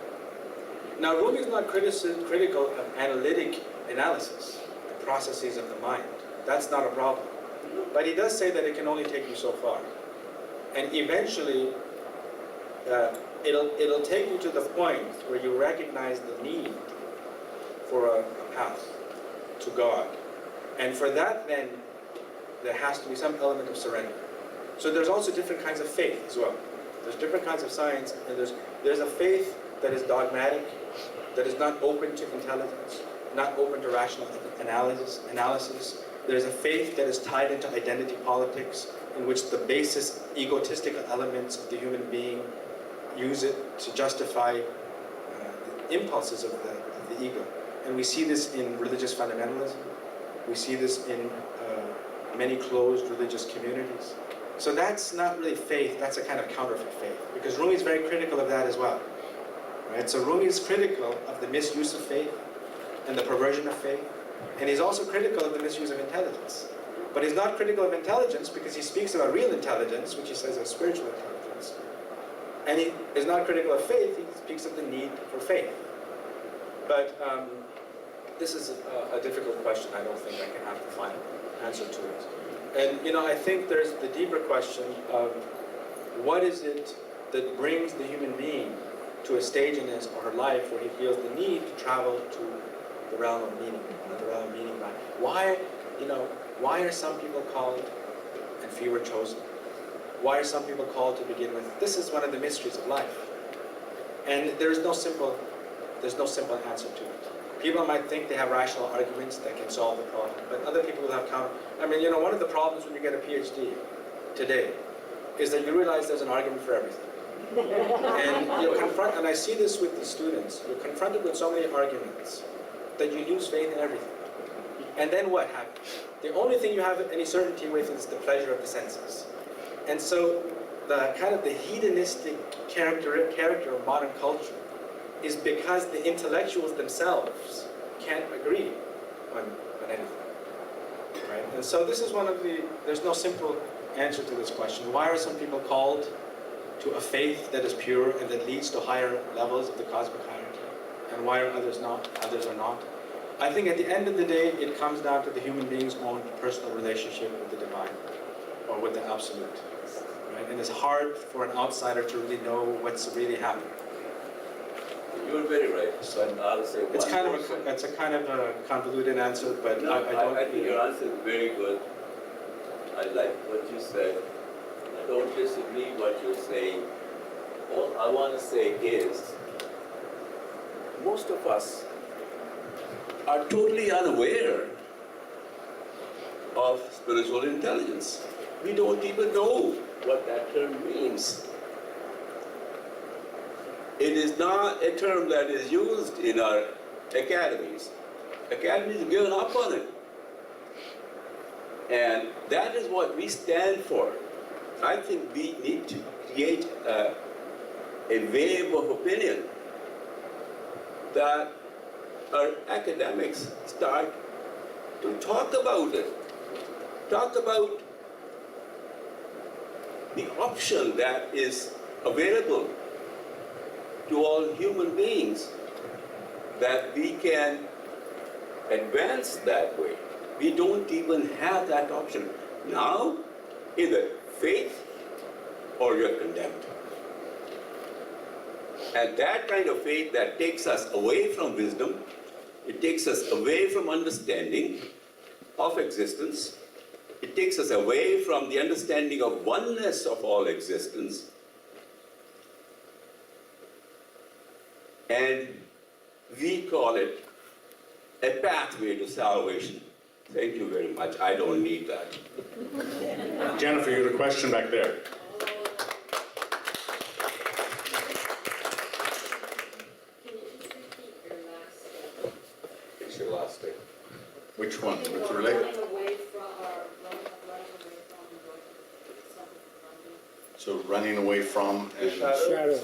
Now, Rumi is not critical of analytic analysis, the processes of the mind. That's not a problem. But he does say that it can only take you so far. And eventually, it'll take you to the point where you recognize the need for a path to God. And for that, then, there has to be some element of surrender. So there's also different kinds of faith as well. There's different kinds of science, and there's a faith that is dogmatic, that is not open to intelligence, not open to rational analysis. There's a faith that is tied into identity politics, in which the basis egotistical elements of the human being use it to justify the impulses of the ego. And we see this in religious fundamentalism. We see this in many closed religious communities. So that's not really faith, that's a kind of counterfeit faith, because Rumi is very critical of that as well. Right? So Rumi is critical of the misuse of faith and the perversion of faith, and he's also critical of the misuse of intelligence. But he's not critical of intelligence because he speaks about real intelligence, which he says is spiritual intelligence. And he is not critical of faith, he speaks of the need for faith. But this is a difficult question. I don't think I can have the final answer to it. And I think there's the deeper question of what is it that brings the human being to a stage in his or her life where he feels the need to travel to the realm of meaning, the realm of meaning. Why are some people called and few are chosen? Why are some people called to begin with? This is one of the mysteries of life. And there's no simple answer to it. People might think they have rational arguments that can solve the problem, but other people will have counter. One of the problems when you get a PhD today is that you realize there's an argument for everything. And you're and I see this with the students, you're confronted with so many arguments that you lose faith in everything. And then what happens? The only thing you have any certainty with is the pleasure of the senses. And so the kind of the hedonistic character of modern culture is because the intellectuals themselves can't agree on anything. Right? And so this is there's no simple answer to this question. Why are some people called to a faith that is pure and that leads to higher levels of the cosmic hierarchy? And why are others not? Others are not. I think at the end of the day, it comes down to the human being's own personal relationship with the divine, or with the absolute. Right? And it's hard for an outsider to really know what's really happening. You're very right. So I'll say It's one kind more of thing. it's a kind of a convoluted answer, but No, I don't. I think your answer is very good. I like what you said. I don't disagree what you're saying. All I want to say is, most of us are totally unaware of spiritual intelligence. We don't even know what that term means. It is not a term that is used in our academies. Academies have given up on it. And that is what we stand for. I think we need to create a wave of opinion that our academics start to talk about it. Talk about the option that is available to all human beings, that we can advance that way. We don't even have that option. Now, either faith or you're condemned. And that kind of faith that takes us away from wisdom, it takes us away from understanding of existence, it takes us away from the understanding of oneness of all existence, and we call it a pathway to salvation. Thank you very much. I don't need that. Jennifer, you had a question back there. Can you just repeat your last statement? It's your last day. Which one? Something Which about relate? running away from, or running away from, or something from you. So running away from and Shadow.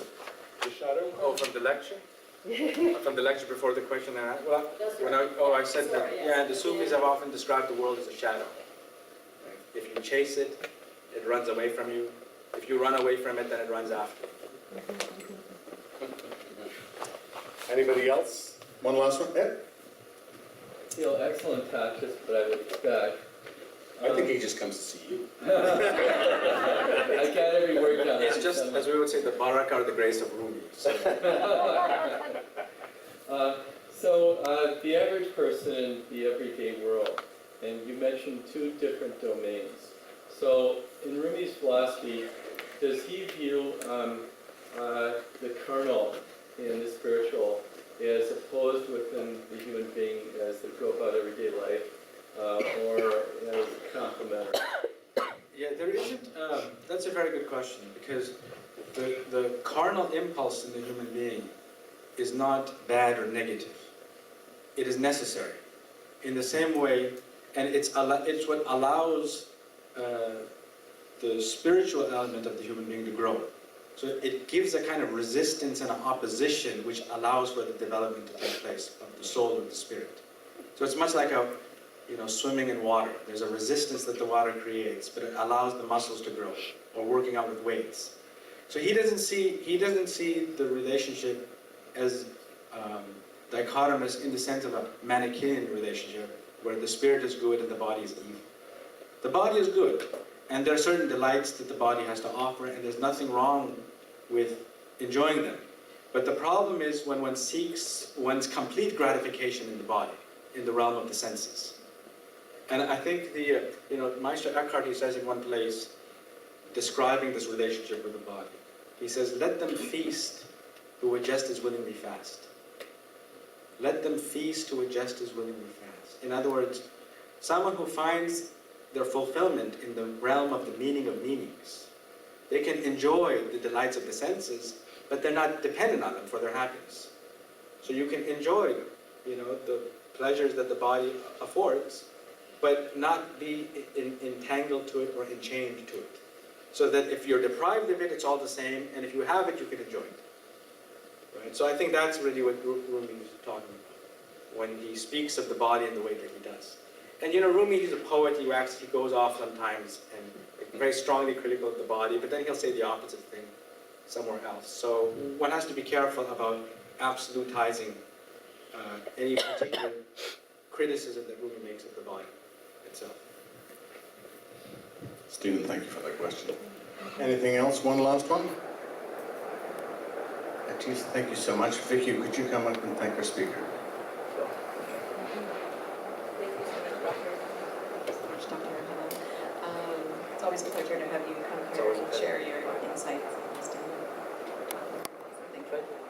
The shadow? Oh, from the lecture? From the lecture before the question and answer? Well, That's when right. I said that, Sorry, yeah, yes. the Sufis have often described the world as a shadow. If you chase it, it runs away from you. If you run away from it, then it runs after you. anybody else? One last one? Ed? Excellent talk, just what I would expect. I think he just comes to see you. I got every word down. It's just, as we would say, the barakah or the grace of Rumi. So, the average person in the everyday world, and you mentioned two different domains. So, in Rumi's philosophy, does he view the kernel in the spiritual as opposed within the human being as they go about everyday life, or as complementary? Yeah, there isn't. That's a very good question, because the carnal impulse in the human being is not bad or negative. It is necessary. In the same way, and it's what allows the spiritual element of the human being to grow. So it gives a kind of resistance and an opposition which allows for the development to take place of the soul or the spirit. So it's much like swimming in water. There's a resistance that the water creates, but it allows the muscles to grow, or working out with weights. So he doesn't see the relationship as dichotomous in the sense of a Manichaean relationship, where the spirit is good and the body is evil. The body is good, and there are certain delights that the body has to offer, and there's nothing wrong with enjoying them. But the problem is when one seeks one's complete gratification in the body, in the realm of the senses. And I think Meister Eckhart, he says in one place, describing this relationship with the body, he says, "Let them feast who would just as willingly fast." Let them feast who would just as willingly fast. In other words, someone who finds their fulfillment in the realm of the meaning of meanings, they can enjoy the delights of the senses, but they're not dependent on them for their happiness. So you can enjoy, the pleasures that the body affords, but not be entangled to it or enchained to it. So that if you're deprived of it, it's all the same, and if you have it, you can enjoy it. Right? So I think that's really what Rumi is talking about when he speaks of the body in the way that he does. And Rumi, he's a poet. He goes off sometimes and very strongly critical of the body, but then he'll say the opposite thing somewhere else. So one has to be careful about absolutizing any particular criticism that Rumi makes of the body itself. Stephen, thank you for that question. Anything else? One last one? Thank you so much. Vicky, could you come up and thank our speaker? Thank you so much, Dr. Khalil. It's always a pleasure to have you come here and share your insights and wisdom. Thank you.